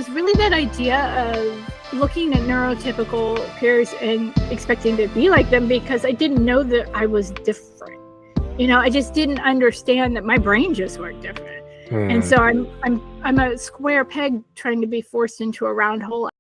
was really that idea of looking at neurotypical peers and expecting to be like them, because I didn't know that I was different. I just didn't understand that my brain just worked different. And so I'm a square peg trying to be forced into a round hole.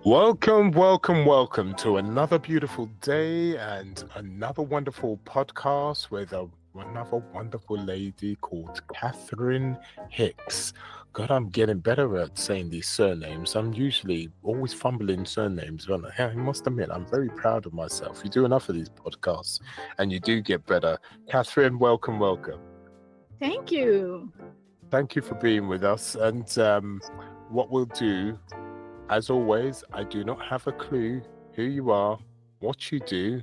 Welcome to another beautiful day and another wonderful podcast with another wonderful lady called Catherine Hicks. God, I'm getting better at saying these surnames. I'm usually always fumbling surnames, but I must admit, I'm very proud of myself. You do enough of these podcasts and you do get better. Catherine, welcome. Thank you. Thank you for being with us. And what we'll do, as always, I do not have a clue who you are, what you do.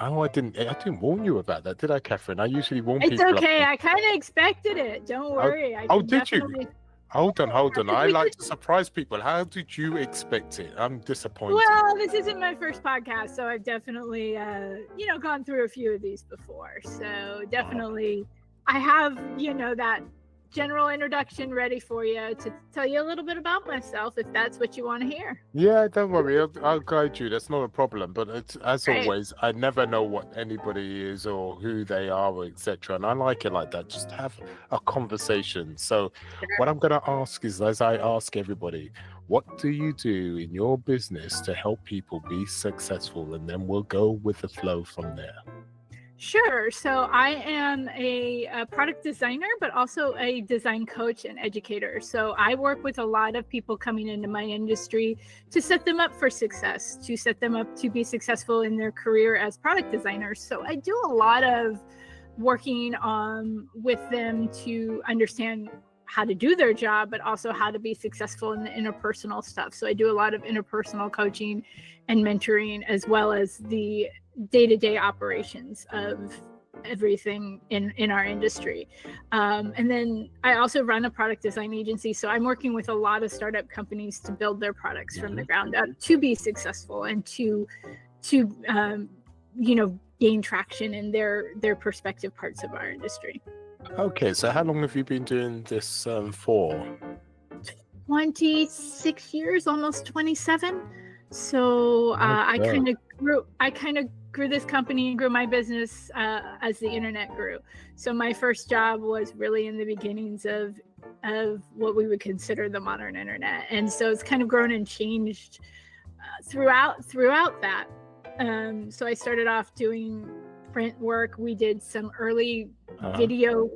Oh, I didn't warn you about that, did I, Catherine? I usually warn people. It's okay. I kind of expected it. Don't worry. Did you? Hold on. I like to surprise people. How did you expect it? I'm disappointed. Well, this isn't my first podcast, so I've definitely, gone through a few of these before. So definitely, I have, that general introduction ready for you to tell you a little bit about myself, if that's what you want to hear. Yeah, don't worry, I'll guide you. That's not a problem. But it's, as always, I never know what anybody is or who they are, or etc. And I like it like that. Just have a conversation. So what I'm going to ask is, as I ask everybody, what do you do in your business to help people be successful? And then we'll go with the flow from there. Sure. So I am a product designer, but also a design coach and educator. So I work with a lot of people coming into my industry to set them up for success, to set them up to be successful in their career as product designers. So I do a lot of working with them to understand how to do their job, but also how to be successful in the interpersonal stuff. So I do a lot of interpersonal coaching and mentoring, as well as the day-to-day operations of everything in our industry. And then I also run a product design agency. So I'm working with a lot of startup companies to build their products from the ground up to be successful and to gain traction in their prospective parts of our industry. Okay, so how long have you been doing this for? 26 years, almost 27. So I kind of grew this company and grew my business as the internet grew. So my first job was really in the beginnings of what we would consider the modern internet, and so it's kind of grown and changed throughout that. So I started off doing print work. We did some early video,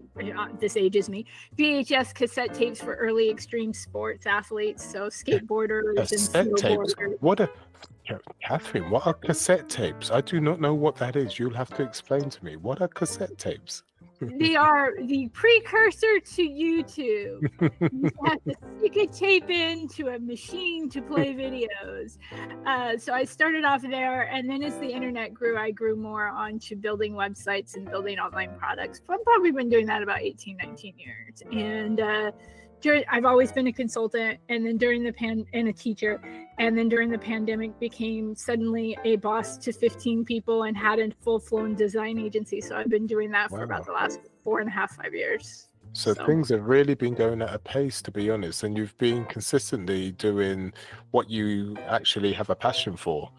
this ages me, VHS cassette tapes for early extreme sports athletes, so skateboarders cassette and snowboarders. Catherine, what are cassette tapes? I do not know what that is. You'll have to explain to me. What are cassette tapes? They are the precursor to YouTube. You have to stick a tape into a machine to play videos. So I started off there, and then as the internet grew, I grew more onto building websites and building online products. I've probably been doing that about 18, 19 years. And I've always been a consultant, and then and a teacher. And then during the pandemic became suddenly a boss to 15 people and had a full-blown design agency. So I've been doing that for about the last 4.5, 5 years. So things have really been going at a pace, to be honest, and you've been consistently doing what you actually have a passion for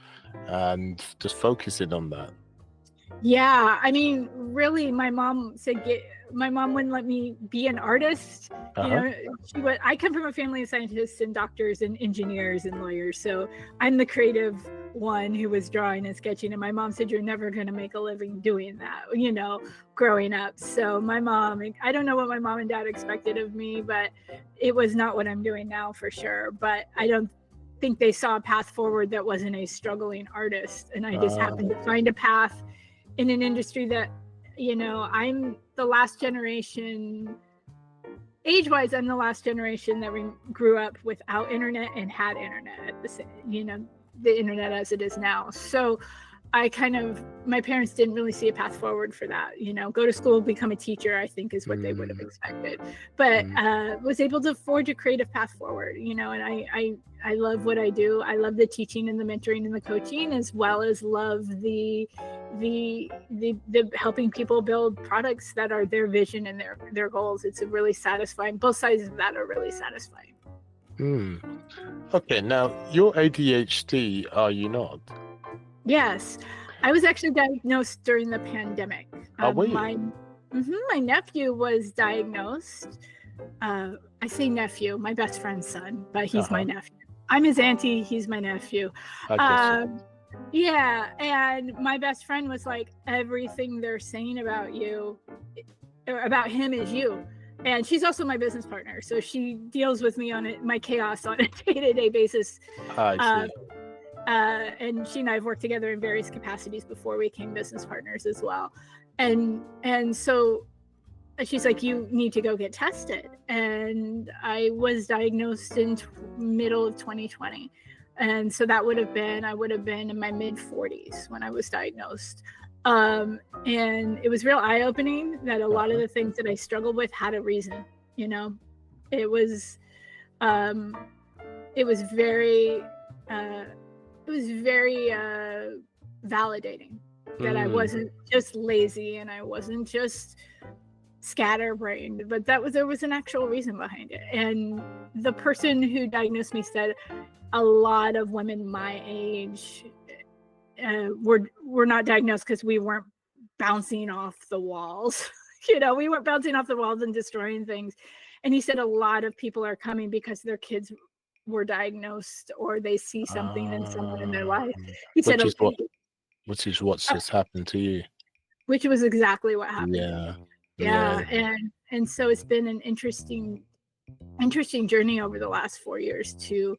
and just focusing on that. Yeah, I mean, really, my mom wouldn't let me be an artist. I come from a family of scientists and doctors and engineers and lawyers, so I'm the creative one who was drawing and sketching, and my mom said, you're never going to make a living doing that, growing up. So I don't know what my mom and dad expected of me, but it was not what I'm doing now for sure. But I don't think they saw a path forward that wasn't a struggling artist, and I just happened to find a path in an industry that, I'm the last generation, age-wise, I'm the last generation that grew up without internet and had internet at the same, the internet as it is now. So my parents didn't really see a path forward for that, go to school, become a teacher, I think is what they would have expected, but was able to forge a creative path forward, and I love what I do. I love the teaching and the mentoring and the coaching, as well as love the helping people build products that are their vision and their goals. It's a really satisfying, both sides of that are really satisfying. Hmm. Okay, now you're ADHD, are you not? Yes, I was actually diagnosed during the pandemic. Are we? My nephew was diagnosed. I say nephew, my best friend's son, but he's my Uh-huh. nephew. I'm his auntie, he's my nephew. I get you. Yeah, and my best friend was like, everything they're saying about you, about him is you. And she's also my business partner, so she deals with me on my chaos on a day-to-day basis. I Uh, see. and she and I have worked together in various capacities before we became business partners as well. And so she's like, you need to go get tested. And I was diagnosed in middle of 2020. And so I would have been in my mid 40s when I was diagnosed. And it was real eye-opening that a lot of the things that I struggled with had a reason. It was very validating that I wasn't just lazy and I wasn't just scatterbrained, but there was an actual reason behind it. And the person who diagnosed me said a lot of women my age were not diagnosed because we weren't bouncing off the walls. We weren't bouncing off the walls and destroying things. And he said a lot of people are coming because their kids were diagnosed or they see something in someone in their life. He said, Which is what's just happened to you. which was exactly what happened to me. Yeah. And so it's been an interesting journey over the last 4 years to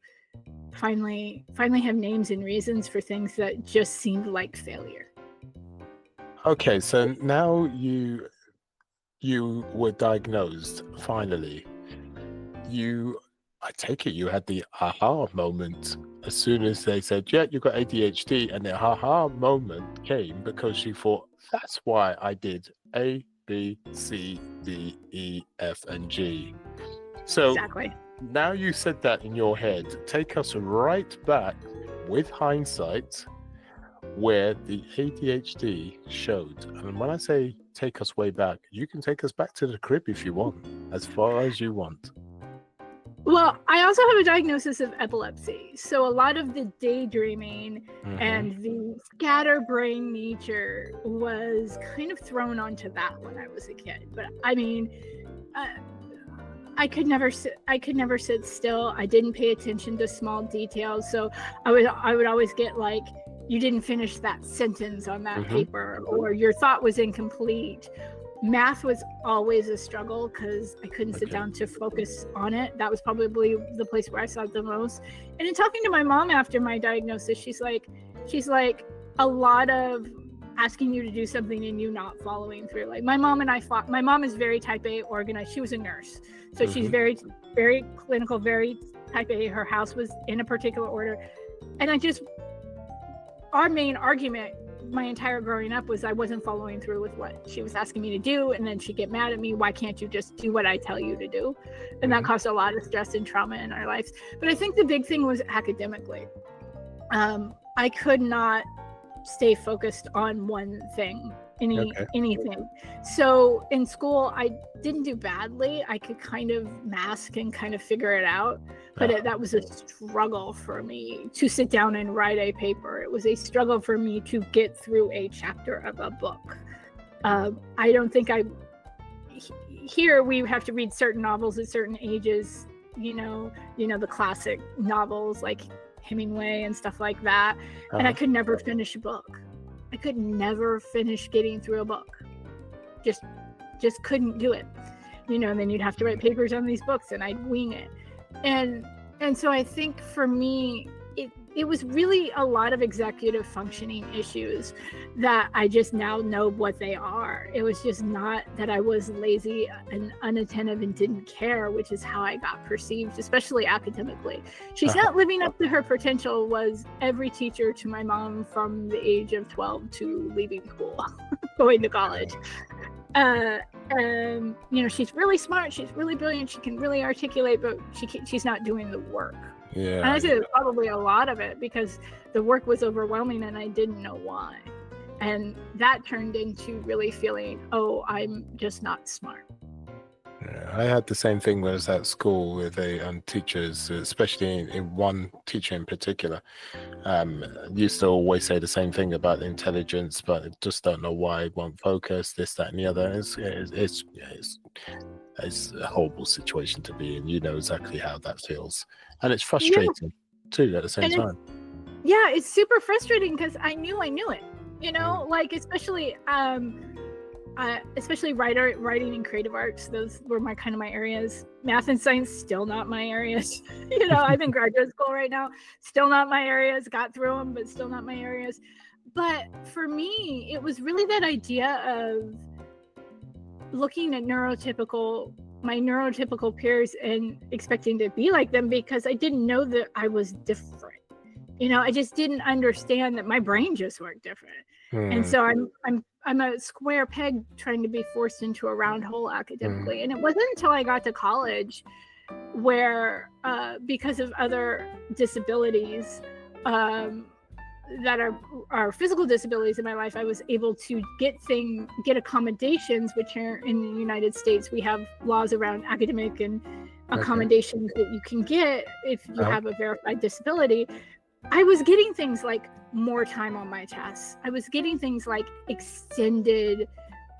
finally have names and reasons for things that just seemed like failure. Okay, so now you were diagnosed finally. I take it you had the aha moment as soon as they said, yeah, you got ADHD, and the aha moment came because you thought, that's why I did A, B, C, D, E, F, and G. So Exactly. now you said that in your head, take us right back with hindsight where the ADHD showed. And when I say take us way back, you can take us back to the crib if you want, as far as you want. Well, I also have a diagnosis of epilepsy. So a lot of the daydreaming and the scatterbrain nature was kind of thrown onto that when I was a kid. But I mean, I could never sit still. I didn't pay attention to small details. So I would always get like, you didn't finish that sentence on that paper, or your thought was incomplete. Math was always a struggle because I couldn't sit down to focus on it. That was probably the place where I saw it the most. And in talking to my mom after my diagnosis, she's like, a lot of asking you to do something and you not following through. Like my mom and I fought. My mom is very type A organized. She was a nurse. So she's very, very clinical, very type A. Her house was in a particular order. And our main argument my entire growing up was I wasn't following through with what she was asking me to do, and then she'd get mad at me. Why can't you just do what I tell you to do? And that caused a lot of stress and trauma in our lives. But I think the big thing was academically. I could not stay focused on one thing, anything. So in school, I didn't do badly. I could kind of mask and kind of figure it out. But that was a struggle for me to sit down and write a paper. It was a struggle for me to get through a chapter of a book. I don't think here we have to read certain novels at certain ages, the classic novels like Hemingway and stuff like that. And I could never finish a book. I could never finish getting through a book. Just couldn't do it. And then you'd have to write papers on these books and I'd wing it. And so I think for me, it was really a lot of executive functioning issues that I just now know what they are. It was just not that I was lazy and unattentive and didn't care, which is how I got perceived, especially academically. She's not living up to her potential was every teacher to my mom from the age of 12 to leaving school, going to college. She's really smart, she's really brilliant, she can really articulate, but she's not doing the work. Yeah. And I say probably a lot of it because the work was overwhelming and I didn't know why. And that turned into really feeling, I'm just not smart. Yeah, I had the same thing when I was at school with the teachers, especially in one teacher in particular. Used to always say the same thing about intelligence, but I just don't know why it won't focus, this, that, and the other. It's a horrible situation to be in. You know exactly how that feels. And it's Yeah, frustrating too at the same and time. it's super frustrating because I knew it. Like especially writing and creative arts. Those were my areas. Math and science, still not my areas. I'm in graduate school right now, still not my areas. Got through them, but still not my areas. But for me, it was really that idea of looking at my neurotypical peers and expecting to be like them, because I didn't know that I was different. I just didn't understand that my brain just worked different. And so I'm a square peg trying to be forced into a round hole academically. And it wasn't until I got to college where, because of other disabilities that are physical disabilities in my life, I was able to get accommodations, which are in the United States. We have laws around academic and accommodations that you can get if you have a verified disability. I was getting things like more time on my tests. I was getting things like extended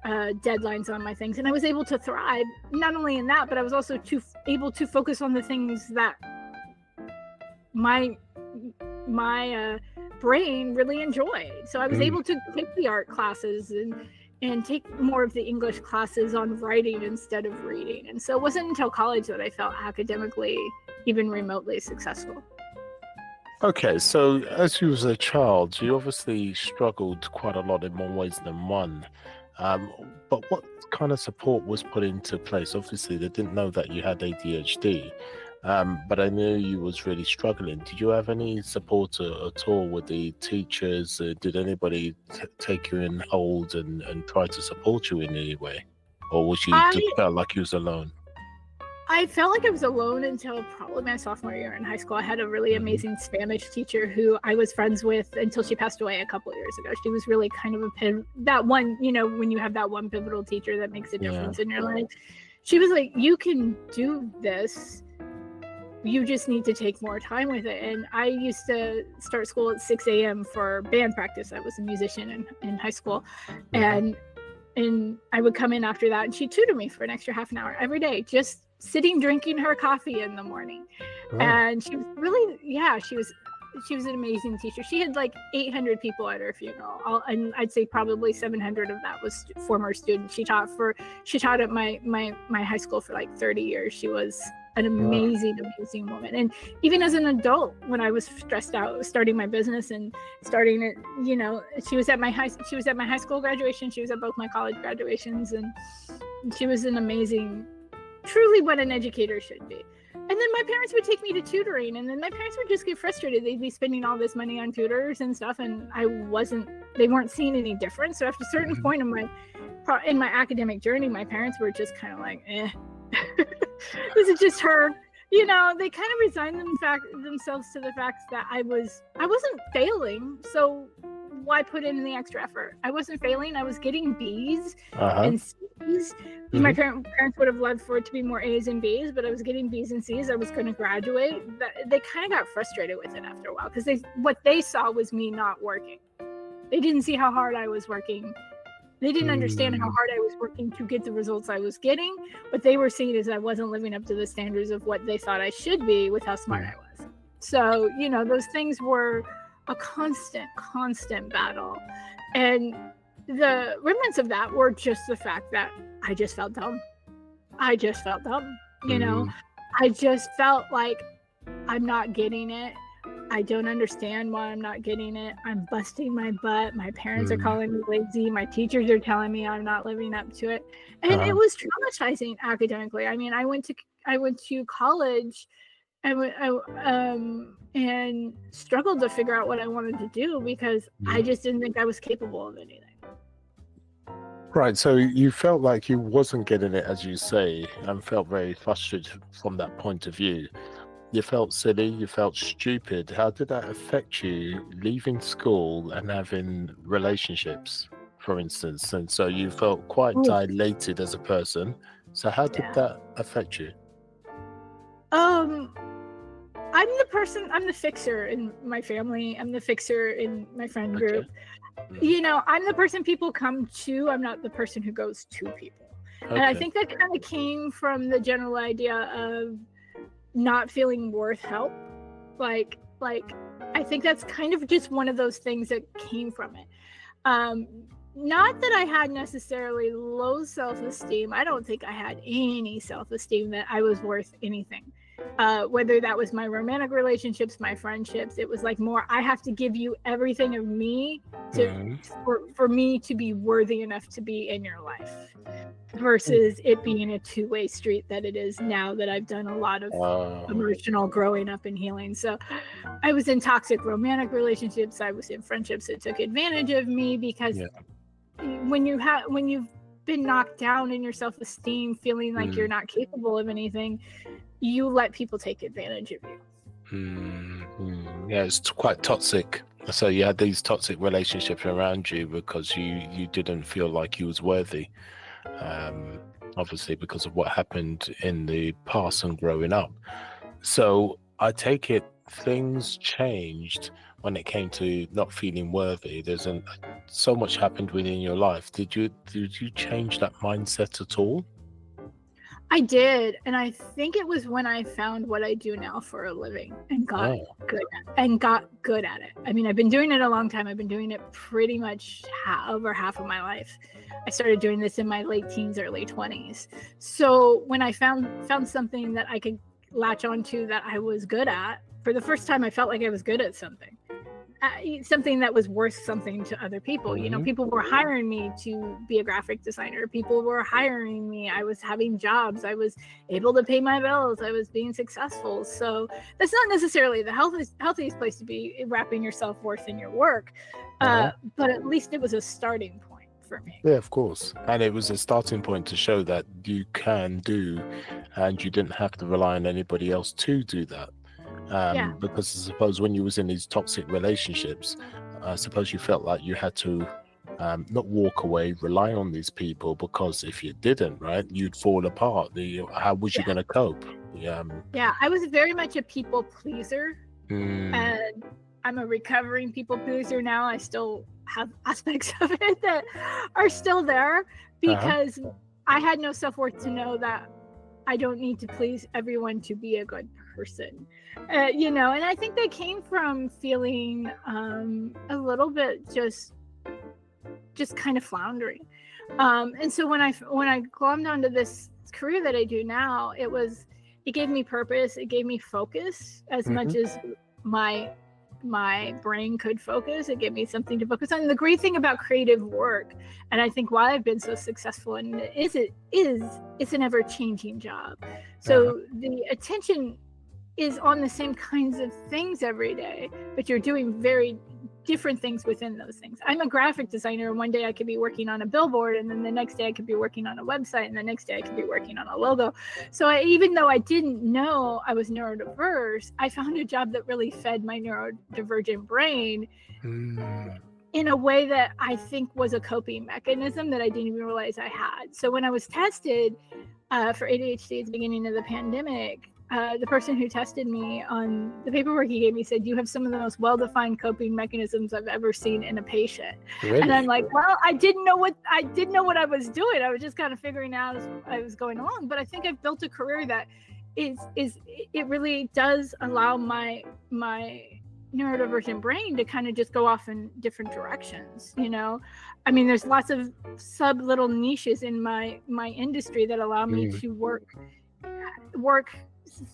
deadlines on my things, and I was able to thrive not only in that, but I was also able to focus on the things that my brain really enjoyed. So I was able to take the art classes and take more of the English classes on writing instead of reading. And so it wasn't until college that I felt academically even remotely successful. Okay, so as you was a child, you obviously struggled quite a lot in more ways than one. But what kind of support was put into place? Obviously, they didn't know that you had ADHD, but I knew you was really struggling. Did you have any support at all with the teachers? Did anybody take you in hold and try to support you in any way? Or was you just felt like you was alone? I felt like I was alone until probably my sophomore year in high school. I had a really amazing Spanish teacher who I was friends with until she passed away a couple of years ago. She was really kind of that one, when you have that one pivotal teacher that makes a difference in your life. She was like, you can do this. You just need to take more time with it. And I used to start school at 6 a.m. for band practice. I was a musician in high school. And I would come in after that, and she'd tutor me for an extra half an hour every day, just sitting drinking her coffee in the morning. And she was really she was an amazing teacher. She had like 800 people at her funeral, and I'd say probably 700 of that was former students. She taught at my high school for like 30 years. She was an amazing woman. And even as an adult, when I was stressed out starting my business and starting it, she was at my high school graduation, she was at both my college graduations, and she was an amazing, truly what an educator should be. And then my parents would take me to tutoring, and then my parents would just get frustrated. They'd be spending all this money on tutors and stuff, and they weren't seeing any difference. So after a certain point in my academic journey, my parents were just kind of like, this is just her. They kind of resigned themselves to the fact that I wasn't failing. So why put in the extra effort? I wasn't failing. I was getting B's and C's. My parents would have loved for it to be more A's and B's, but I was getting B's and C's. I was going to graduate. They kind of got frustrated with it after a while, because what they saw was me not working. They didn't see how hard I was working. They didn't understand how hard I was working to get the results I was getting. What they were seeing is I wasn't living up to the standards of what they thought I should be with how smart I was. So, those things were a constant battle. And the remnants of that were just the fact that I just felt dumb. I just felt like I'm not getting it. I don't understand why I'm not getting it. I'm busting my butt. My parents are calling me lazy. My teachers are telling me I'm not living up to it. And it was traumatizing academically. I mean, I went to college and struggled to figure out what I wanted to do, because I just didn't think I was capable of anything. Right, so you felt like you wasn't getting it, as you say, and felt very frustrated from that point of view. You felt silly, you felt stupid. How did that affect you leaving school and having relationships, for instance? And so you felt quite dilated as a person, So how did that affect you? I'm the fixer in my family. I'm the fixer in my friend group. You know, I'm the person people come to. I'm not the person who goes to people. And I think that kind of came from the general idea of not feeling worth help. Like I think that's kind of just one of those things that came from it. Not that I had necessarily low self-esteem. I don't think I had any self-esteem that I was worth anything. Whether that was my romantic relationships, my friendships, it was like more, I have to give you everything of me for me to be worthy enough to be in your life, versus it being a two-way street that it is now that I've done a lot of emotional growing up and healing. So I was in toxic romantic relationships. I was in friendships that took advantage of me, because when you've been knocked down in your self-esteem, feeling like you're not capable of anything, you let people take advantage of you. Yeah, it's quite toxic. So you had these toxic relationships around you because you didn't feel like you was worthy, obviously because of what happened in the past and growing up. So I take it things changed when it came to not feeling worthy. So much happened within your life. Did you change that mindset at all? I did, and I think it was when I found what I do now for a living and got good at it. I mean, I've been doing it a long time. I've been doing it pretty much over half of my life. I started doing this in my late teens, early 20s. So when I found something that I could latch onto that I was good at, for the first time I felt like I was good at something that was worth something to other people. You know, people were hiring me to be a graphic designer. People were hiring me. I was having jobs. I was able to pay my bills. I was being successful. So that's not necessarily the healthiest place to be, wrapping your self-worth in your work. But at least it was a starting point for me. Yeah, of course. And it was a starting point to show that you can do, and you didn't have to rely on anybody else to do that. Because I suppose when you was in these toxic relationships, I suppose you felt like you had to not walk away, rely on these people, because if you didn't, right, you'd fall apart. How was you going to cope? I was very much a people pleaser, and I'm a recovering people pleaser now. I still have aspects of it that are still there, because I had no self-worth to know that I don't need to please everyone to be a good person. You know, and I think that came from feeling a little bit just kind of floundering. And so when I glommed onto this career that I do now, it gave me purpose. It gave me focus as much as my brain could focus. It gave me something to focus on. The great thing about creative work, and I think why I've been so successful in it, it's an ever-changing job. So the attention is on the same kinds of things every day, but you're doing very different things within those things. I'm a graphic designer, and one day I could be working on a billboard, and then the next day I could be working on a website, and the next day I could be working on a logo. So even though I didn't know I was neurodiverse, I found a job that really fed my neurodivergent brain in a way that I think was a coping mechanism that I didn't even realize I had. So when I was tested for ADHD at the beginning of the pandemic, the person who tested me, on the paperwork he gave me, said, "You have some of the most well-defined coping mechanisms I've ever seen in a patient." Really? And I'm like, well, I didn't know what I was doing. I was just kind of figuring out as I was going along. But I think I've built a career that it really does allow my neurodivergent brain to kind of just go off in different directions. You know, I mean, there's lots of sub little niches in my industry that allow me to work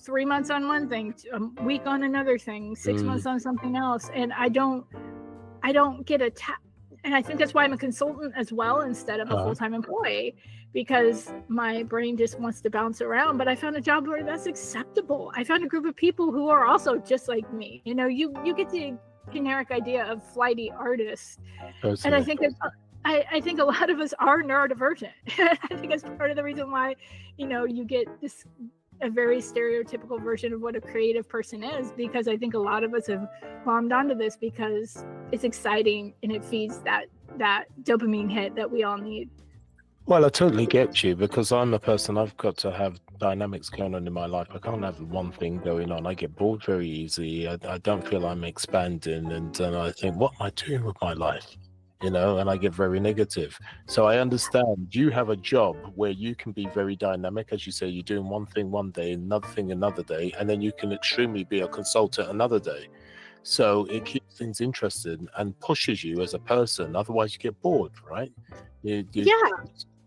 3 months on one thing, a week on another thing, 6 months on something else, and I don't get attached. And I think that's why I'm a consultant as well instead of a full-time employee, because my brain just wants to bounce around. But I found a job where that's acceptable. I found a group of people who are also just like me. You know, you get the generic idea of flighty artists, and I think that I think a lot of us are neurodivergent. I think that's part of the reason why, you know, you get a very stereotypical version of what a creative person is, because I think a lot of us have glommed onto this because it's exciting and it feeds that dopamine hit that we all need. Well, I totally get you because I'm a person, I've got to have dynamics going on in my life. I can't have one thing going on. I get bored very easy. I don't feel I'm expanding. And then I think, what am I doing with my life? And I get very negative. So I understand you have a job where you can be very dynamic. As you say, you're doing one thing one day, another thing another day, and then you can extremely be a consultant another day. So it keeps things interesting and pushes you as a person. Otherwise, you get bored, right? Yeah.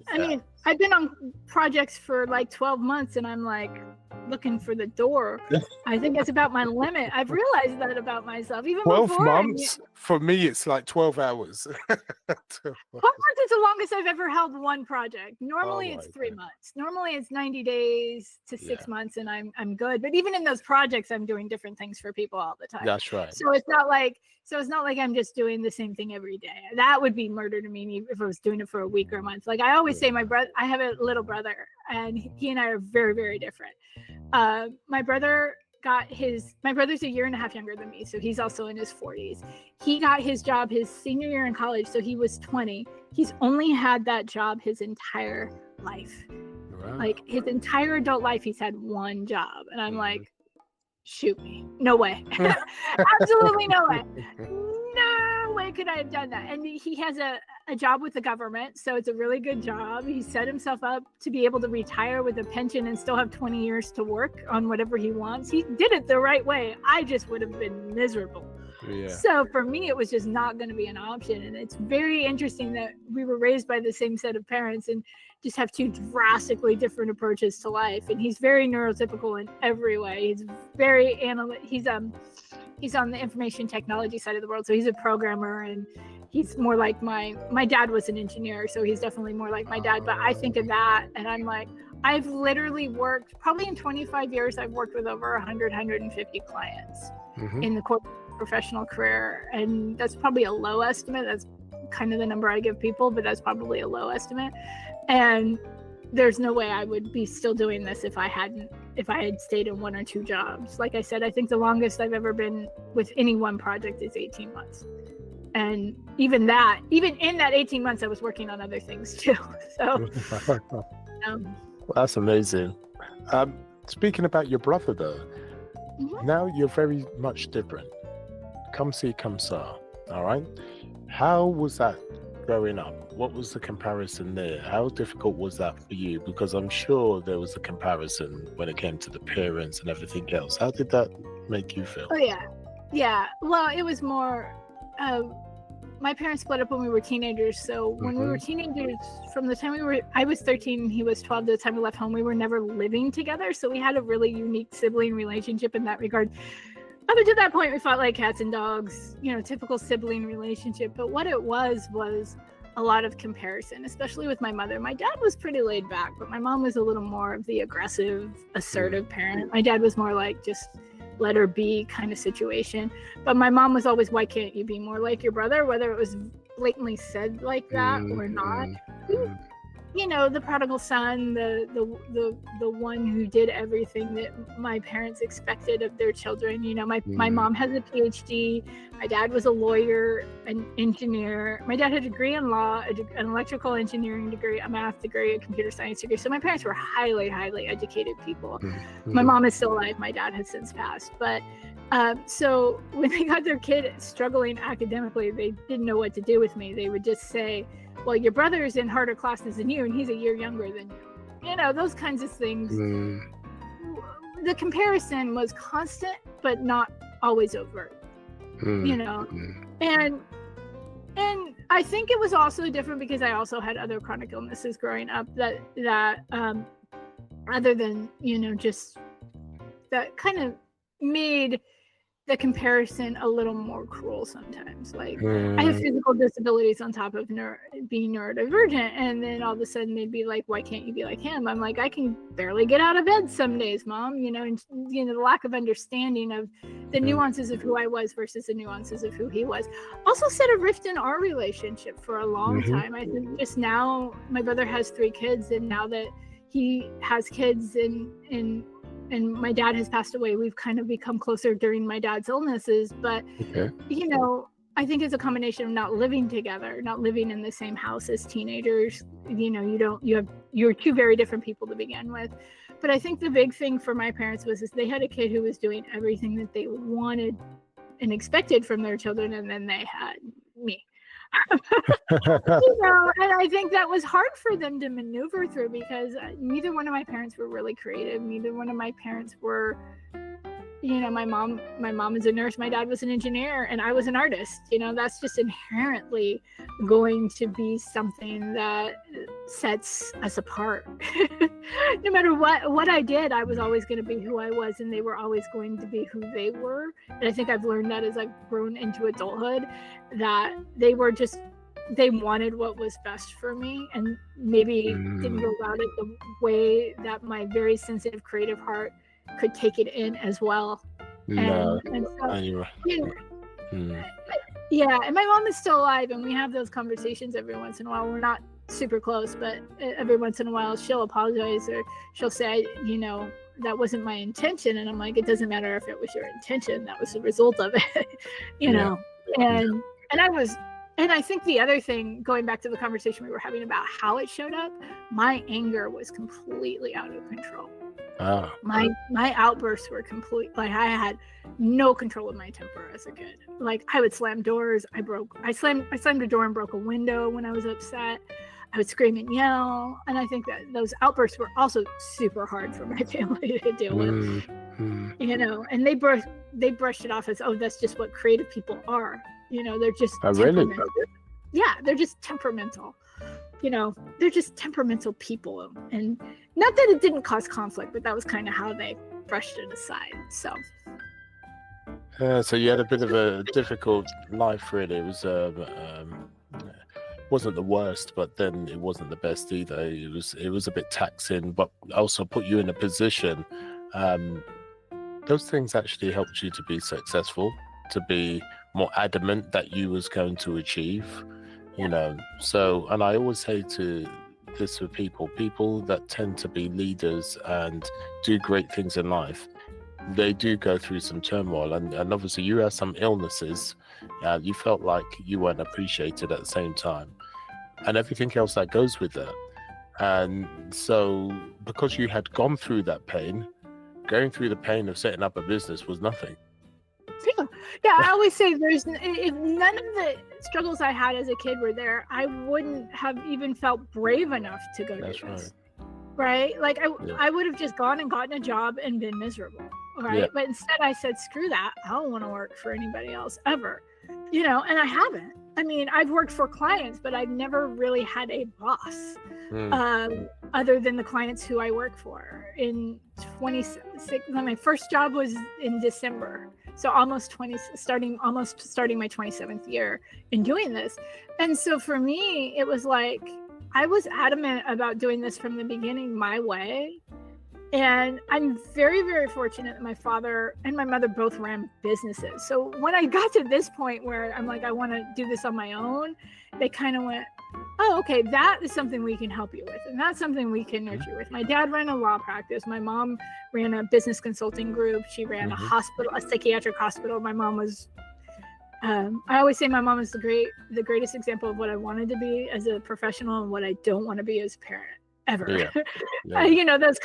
I Yeah. mean, I've been on projects for like 12 months and I'm like looking for the door. I think that's about my limit. I've realized that about myself. Even 12 before months? For me, it's like 12 hours. 12 12 months is the longest I've ever held one project. Oh Normally my it's 3 God. months. Normally it's 90 days to Yeah, 6 months and I'm good. But even in those projects, I'm doing different things for people all the time. that's right. So it's not like I'm just doing the same thing every day. That would be murder to me if I was doing it for a week or a month. Like I always say, I have a little brother, and he and I are very, very different. My brother's a year and a half younger than me, so he's also in his 40s. He got his job his senior year in college, so he was 20. He's only had that job his entire life. Wow. Like his entire adult life, he's had one job, and I'm like, shoot me, no way. Absolutely no way. No way could I have done that. And he has a job with the government, so it's a really good job. He set himself up to be able to retire with a pension and still have 20 years to work on whatever he wants. He did it the right way. I just would have been miserable. Yeah. So for me, it was just not going to be an option. And it's very interesting that we were raised by the same set of parents and just have two drastically different approaches to life. And he's very neurotypical in every way. He's very he's on the information technology side of the world, so he's a programmer, and he's more like my dad was an engineer, so he's definitely more like my dad. But I think of that and I'm like, I've literally worked, probably in 25 years, I've worked with over 150 clients in the corporate professional career, and that's probably a low estimate. That's kind of the number I give people, but that's probably a low estimate. And there's no way I would be still doing this if I had stayed in one or two jobs. Like I said, I think the longest I've ever been with any one project is 18 months. And even in that 18 months, I was working on other things too. So well, that's amazing. Speaking about your brother though, now you're very much different. Come see, come saw. All right. How was that growing up? What was the comparison there? How difficult was that for you? Because I'm sure there was a comparison when it came to the parents and everything else. How did that make you feel? Oh yeah. Well, it was more. My parents split up when we were teenagers. So when we were teenagers, from the time I was 13, he was 12. The time we left home, we were never living together. So we had a really unique sibling relationship in that regard. Up until that point, we fought like cats and dogs, typical sibling relationship. But what it was a lot of comparison, especially with my mother. My dad was pretty laid back, but my mom was a little more of the aggressive, assertive parent. My dad was more like just let her be kind of situation. But my mom was always, why can't you be more like your brother? Whether it was blatantly said like that or not. The prodigal son, the one who did everything that my parents expected of their children. My mom has a PhD. My dad was a lawyer, an engineer. My dad had a degree in law, an electrical engineering degree, a math degree, a computer science degree. So my parents were highly, highly educated people. My mom is still alive. My dad has since passed. But so when they got their kid struggling academically, they didn't know what to do with me. They would just say, well, your brother is in harder classes than you, and he's a year younger than you. Those kinds of things. The comparison was constant, but not always overt. And I think it was also different because I also had other chronic illnesses growing up that other than, just that kind of made the comparison a little more cruel sometimes. Like I have physical disabilities on top of being neurodivergent, and then all of a sudden they'd be like, why can't you be like him? I'm like, I can barely get out of bed some days, Mom. And the lack of understanding of the nuances of who I was versus the nuances of who he was also set a rift in our relationship for a long time. I think just now my brother has 3 kids, and now that he has kids and my dad has passed away, we've kind of become closer during my dad's illnesses. But, I think it's a combination of not living together, not living in the same house as teenagers. You know, you're two very different people to begin with. But I think the big thing for my parents was they had a kid who was doing everything that they wanted and expected from their children, and then they had me. You know, and I think that was hard for them to maneuver through, because neither one of my parents were really creative. Neither one of my parents were, you know, my mom is a nurse, my dad was an engineer, and I was an artist. You know, that's just inherently going to be something that sets us apart. No matter what I did, I was always going to be who I was, and they were always going to be who they were. And I think I've learned that as I've grown into adulthood, that they wanted what was best for me, and maybe didn't go about it the way that my very sensitive creative heart could take it in as well. No. And so, Anyway. Yeah, and my mom is still alive, and we have those conversations every once in a while. We're not super close, but every once in a while she'll apologize, or she'll say, you know, that wasn't my intention. And I'm like, it doesn't matter if it was your intention, that was the result of it. You know. And I think the other thing, going back to the conversation we were having about how it showed up, my anger was completely out of control. My outbursts were complete. Like, I had no control of my temper as a kid. Like, I would slam doors. I slammed a door and broke a window when I was upset. I would scream and yell. And I think that those outbursts were also super hard for my family to deal with. You know, and they brushed it off as, oh, that's just what creative people are. You know, they're just temperamental. Yeah, they're just temperamental. You know, they're just temperamental people. And not that it didn't cause conflict, but that was kind of how they brushed it aside. So you had a bit of a difficult life, really. It was wasn't the worst, but then it wasn't the best either. It was a bit taxing, but also put you in a position. Those things actually helped you to be successful, to be more adamant that you was going to achieve, you know. So, and I always say to this with people that tend to be leaders and do great things in life, they do go through some turmoil, and obviously you have some illnesses. You felt like you weren't appreciated at the same time, and everything else that goes with that. And so, because you had gone through that pain, going through the pain of setting up a business was nothing. Yeah, I always say if none of the struggles I had as a kid were there, I wouldn't have even felt brave enough to go do this. Right? Like, I would have just gone and gotten a job and been miserable. Right? Yeah. But instead I said, screw that. I don't want to work for anybody else ever. You know, and I haven't. I mean, I've worked for clients, but I've never really had a boss other than the clients who I work for. In 26, my first job was in December. So starting my 27th year in doing this. And so for me, it was like, I was adamant about doing this from the beginning my way. And I'm very, very fortunate that my father and my mother both ran businesses. So when I got to this point where I'm like, I want to do this on my own, they kind of went, oh, okay, that is something we can help you with. And that's something we can nurture with. My dad ran a law practice. My mom ran a business consulting group. She ran a hospital, a psychiatric hospital. My mom was, I always say my mom is the greatest example of what I wanted to be as a professional and what I don't want to be as a parent. Ever. Yeah. You know, those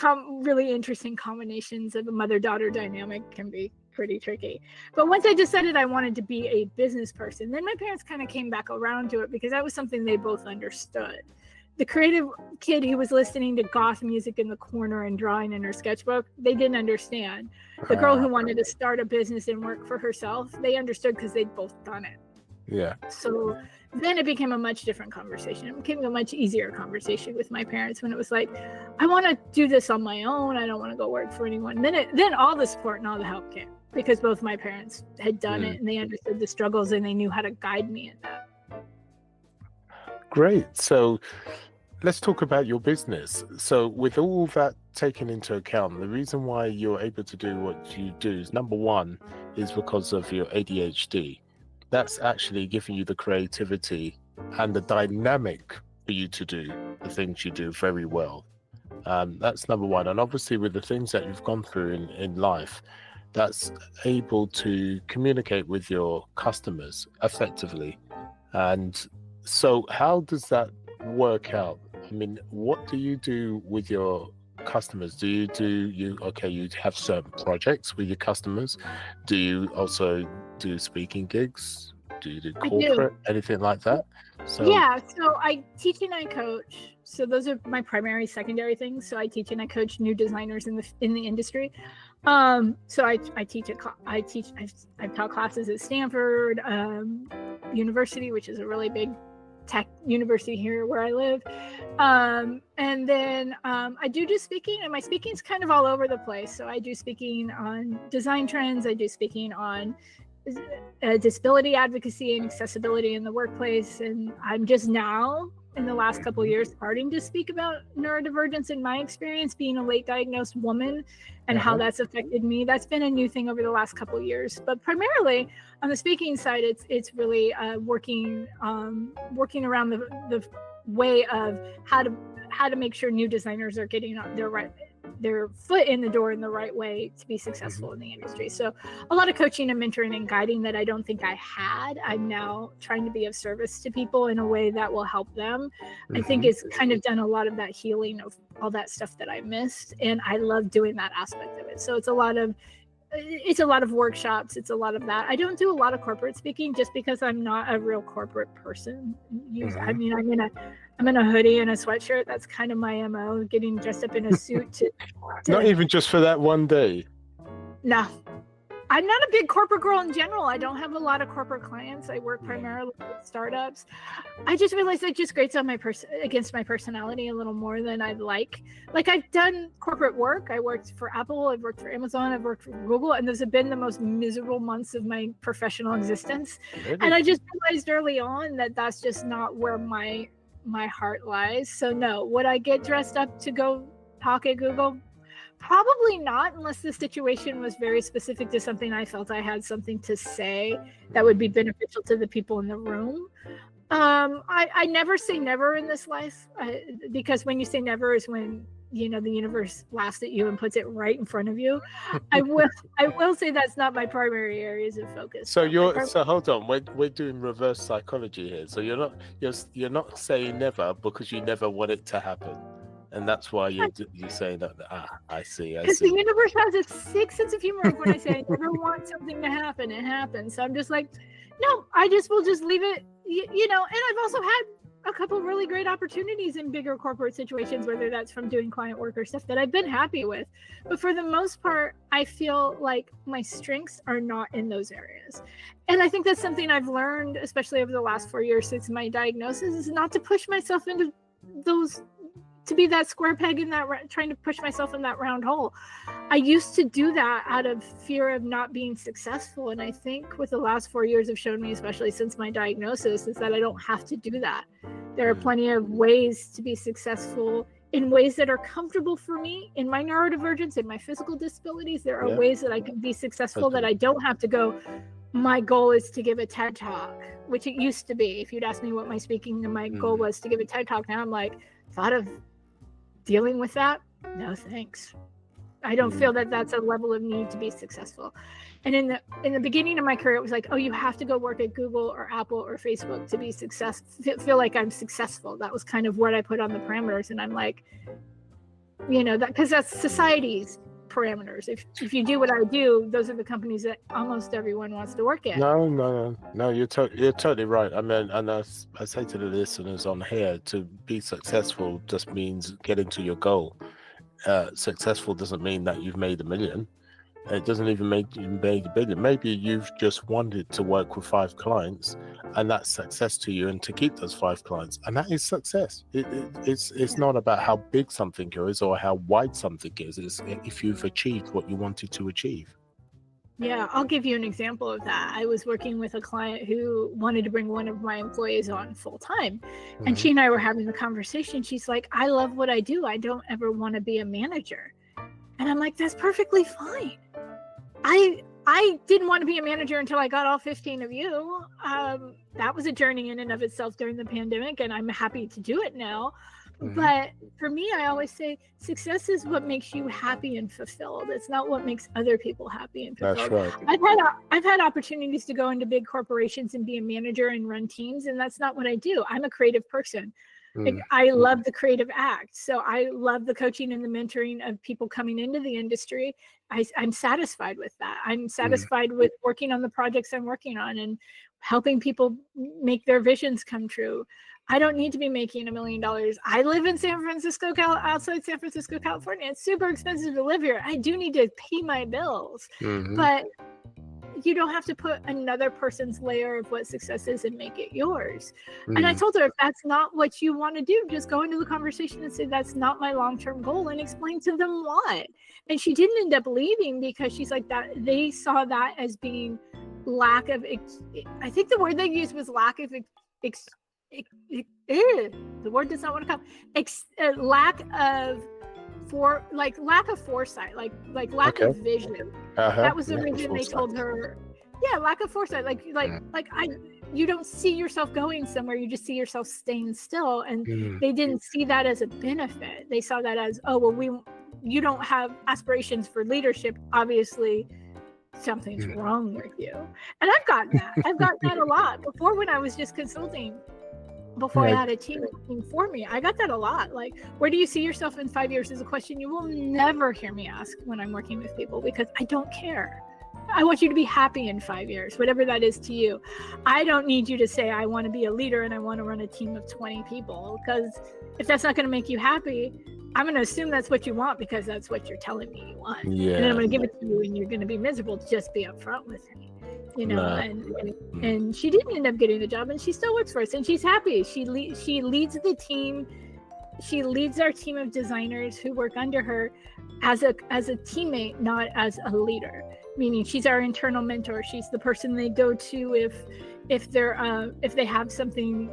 really interesting combinations of a mother-daughter dynamic can be pretty tricky. But once I decided I wanted to be a business person, then my parents kind of came back around to it, because that was something they both understood. The creative kid who was listening to goth music in the corner and drawing in her sketchbook, they didn't understand. The girl who wanted to start a business and work for herself, they understood because they'd both done it. Yeah. So then it became a much different conversation. It became a much easier conversation with my parents when it was like, I want to do this on my own. I don't want to go work for anyone. Then all the support and all the help came, because both my parents had done it and they understood the struggles and they knew how to guide me in that. Great. So let's talk about your business. So with all that taken into account, the reason why you're able to do what you do is, number one, is because of your ADHD. That's actually giving you the creativity and the dynamic for you to do the things you do very well. That's number one. And obviously with the things that you've gone through in life, that's able to communicate with your customers effectively. And so how does that work out? I mean, what do you do with your customers? Do you have certain projects with your customers? Do you also do speaking gigs? Do you do I do. corporate, anything like that? So Yeah, so I teach and I coach. So those are my primary, secondary things. So I teach and I coach new designers in the industry. So I I've taught classes at Stanford University, which is a really big tech university here where I live. And then I do speaking, and my speaking is kind of all over the place. So I do speaking on design trends. I do speaking on disability advocacy and accessibility in the workplace. And I'm just now, in the last couple of years, starting to speak about neurodivergence in my experience, being a late diagnosed woman and how that's affected me. That's been a new thing over the last couple of years. But primarily on the speaking side, it's really working around the way of how to make sure new designers are getting their foot in the door in the right way to be successful in the industry. So a lot of coaching and mentoring and guiding that I don't think I had. I'm now trying to be of service to people in a way that will help them. I think it's kind of done a lot of that healing of all that stuff that I missed. And I love doing that aspect of it. So it's a lot of workshops. It's a lot of that. I don't do a lot of corporate speaking just because I'm not a real corporate person. I mean, I'm in a hoodie and a sweatshirt. That's kind of my MO, getting dressed up in a suit to not even just for that one day. No. I'm not a big corporate girl in general. I don't have a lot of corporate clients. I work primarily with startups. I just realized it just grates on against my personality a little more than I'd like. Like, I've done corporate work. I worked for Apple. I've worked for Amazon. I've worked for Google. And those have been the most miserable months of my professional existence. Really? And I just realized early on that that's just not where my heart lies. So no, would I get dressed up to go talk at Google? Probably not, unless the situation was very specific to something I felt I had something to say that would be beneficial to the people in the room. I never say never in this life, because when you say never is when, you know, the universe laughs at you and puts it right in front of you. I will say that's not my primary areas of focus. So so hold on, we're doing reverse psychology here. So you're not saying never because you never want it to happen. And that's why you say that. I see. Because the universe has a sick sense of humor. When I say I never want something to happen, it happens. So I'm just like, no, will just leave it, you know. And I've also had a couple of really great opportunities in bigger corporate situations, whether that's from doing client work or stuff that I've been happy with. But for the most part, I feel like my strengths are not in those areas. And I think that's something I've learned, especially over the last 4 years since my diagnosis, is not to push myself into those, to be that square peg in that, trying to push myself in that round hole. I used to do that out of fear of not being successful. And I think what the last 4 years have shown me, especially since my diagnosis, is that I don't have to do that. There are plenty of ways to be successful in ways that are comfortable for me. In my neurodivergence, in my physical disabilities, there are ways that I can be successful that I don't have to go, my goal is to give a TED Talk, which it used to be. If you'd asked me what my speaking and my goal was to give a TED Talk, now I'm like, thought of dealing with that? No, thanks. I don't feel that that's a level of need to be successful. And in the beginning of my career, it was like, oh, you have to go work at Google or Apple or Facebook to be feel like I'm successful. That was kind of what I put on the parameters. And I'm like, you know, that because that's society's parameters. If you do what I do, those are the companies that almost everyone wants to work at. No, you're totally right. I mean, and I say to the listeners on here, to be successful just means getting to your goal. Successful doesn't mean that you've made $1 million. It doesn't even make you made $1 billion. Maybe you've just wanted to work with 5 clients, and that's success to you, and to keep those 5 clients, and that is success. It's not about how big something is or how wide something is. It's if you've achieved what you wanted to achieve. Yeah, I'll give you an example of that. I was working with a client who wanted to bring one of my employees on full time. And she and I were having the conversation. She's like, I love what I do. I don't ever want to be a manager. And I'm like, that's perfectly fine. I didn't want to be a manager until I got all 15 of you. That was a journey in and of itself during the pandemic, and I'm happy to do it now. But for me, I always say success is what makes you happy and fulfilled. It's not what makes other people happy and fulfilled. That's right. I've had opportunities to go into big corporations and be a manager and run teams, and that's not what I do. I'm a creative person. Like, I love the creative act. So I love the coaching and the mentoring of people coming into the industry. I'm satisfied with that. I'm satisfied with working on the projects I'm working on and helping people make their visions come true. I don't need to be making $1 million. I live in San Francisco, outside San Francisco, California. It's super expensive to live here. I do need to pay my bills, but you don't have to put another person's layer of what success is and make it yours. And I told her, if that's not what you want to do, just go into the conversation and say, that's not my long-term goal, and explain to them why. And she didn't end up leaving because she's like, that they saw that as being lack of, I think the word they used was lack of, the word does not want to come, lack of foresight, like lack of vision. That was the reason they told her. Yeah, lack of foresight. You don't see yourself going somewhere. You just see yourself staying still. And they didn't see that as a benefit. They saw that as, oh, well, you don't have aspirations for leadership. Obviously, something's wrong with you. And I've gotten that. I've gotten that a lot. Before, when I was just consulting, before I had a team working for me, I got that a lot. Like, where do you see yourself in 5 years is a question you will never hear me ask when I'm working with people, because I don't care. I want you to be happy in 5 years, whatever that is to you. I don't need you to say, I want to be a leader and I want to run a team of 20 people, because if that's not going to make you happy, I'm going to assume that's what you want, because that's what you're telling me you want. Yeah. And then I'm going to give it to you and you're going to be miserable. Just be upfront with me. And she didn't end up getting the job, and she still works for us, and she's happy. She leads the team. She leads our team of designers who work under her as a teammate, not as a leader. Meaning, she's our internal mentor. She's the person they go to if they have something,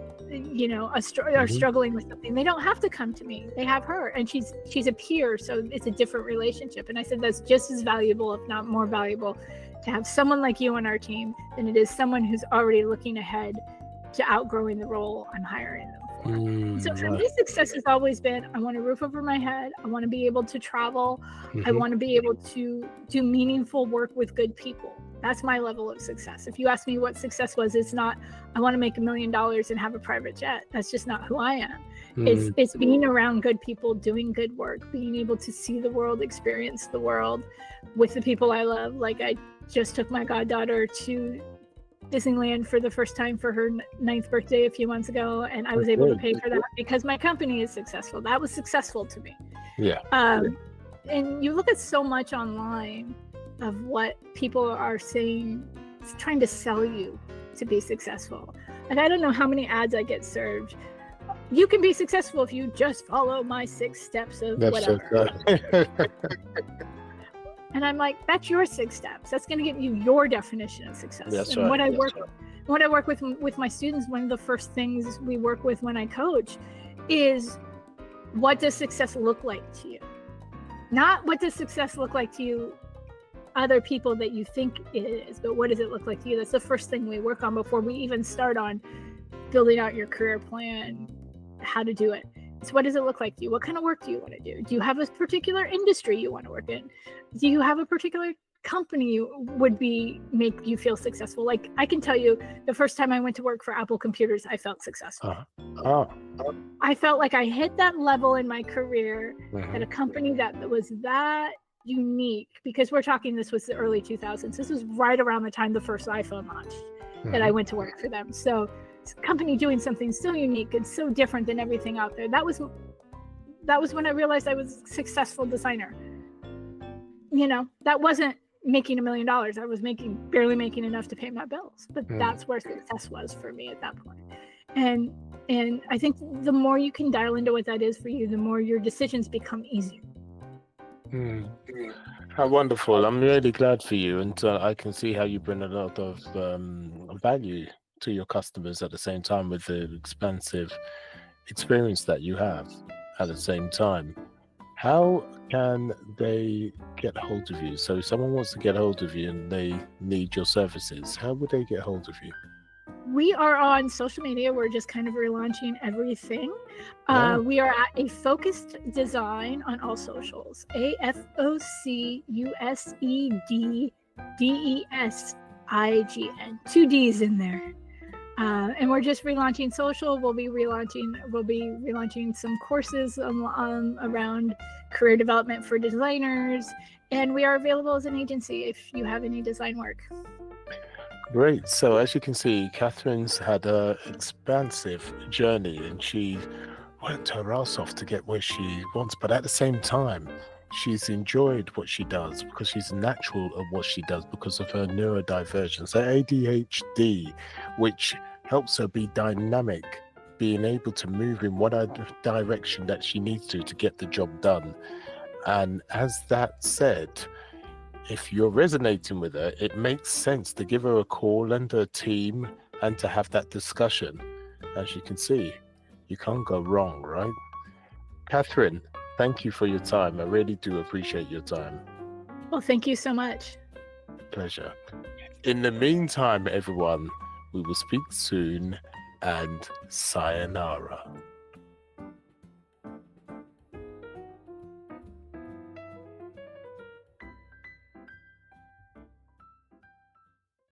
are struggling with something. They don't have to come to me. They have her, and she's a peer, so it's a different relationship. And I said that's just as valuable, if not more valuable, to have someone like you on our team than it is someone who's already looking ahead to outgrowing the role I'm hiring them for. So for me, success has always been, I want a roof over my head. I want to be able to travel. I want to be able to do meaningful work with good people. That's my level of success. If you ask me what success was, it's not, I want to make $1 million and have a private jet. That's just not who I am. It's being around good people, doing good work, being able to see the world, experience the world with the people I love. Like, I just took my goddaughter to Disneyland for the first time for her 9th birthday a few months ago, and I was able to pay for that because my company is successful. That was successful to me. Yeah. And you look at so much online of what people are saying, trying to sell you to be successful. And I don't know how many ads I get served. You can be successful if you just follow my 6 steps of whatever. And I'm like, that's your 6 steps. That's going to give you your definition of success. That's and right. What I work with my students, one of the first things we work with when I coach is, what does success look like to you? Not what does success look like to you, other people that you think it is, but what does it look like to you? That's the first thing we work on before we even start on building out your career plan, how to do it. So what does it look like to you? What kind of work do you want to do? Do you have a particular industry you want to work in? Do you have a particular company would make you feel successful? Like, I can tell you, the first time I went to work for Apple Computers, I felt successful. I felt like I hit that level in my career at a company that was that unique, because we're talking, this was the early 2000s. This was right around the time the first iPhone launched that I went to work for them. So it's a company doing something so unique and so different than everything out there. That was when I realized I was a successful designer. That wasn't making $1 million. I was barely making enough to pay my bills, but that's where success was for me at that point. And I think the more you can dial into what that is for you, the more your decisions become easier. How wonderful. I'm really glad for you, and I can see how you bring a lot of value to your customers at the same time, with the expansive experience that you have at the same time. How can they get hold of you? So if someone wants to get hold of you and they need your services, how would they get hold of you? We are on social media. We're just kind of relaunching everything. Yeah. We are at A Focused Design on all socials. AFOCUSEDDESIGN. 2 D's in there. And we're just relaunching social. We'll be relaunching some courses around career development for designers. And we are available as an agency if you have any design work. Great. So as you can see, Catherine's had an expansive journey and she worked her ass off to get where she wants. But at the same time, she's enjoyed what she does because she's natural at what she does because of her neurodivergence, her ADHD, which helps her be dynamic, being able to move in whatever direction that she needs to get the job done. And as that said, if you're resonating with her, it makes sense to give her a call and her team and to have that discussion. As you can see, you can't go wrong, right? Catherine, thank you for your time. I really do appreciate your time. Well, thank you so much. Pleasure. In the meantime, everyone, we will speak soon and sayonara.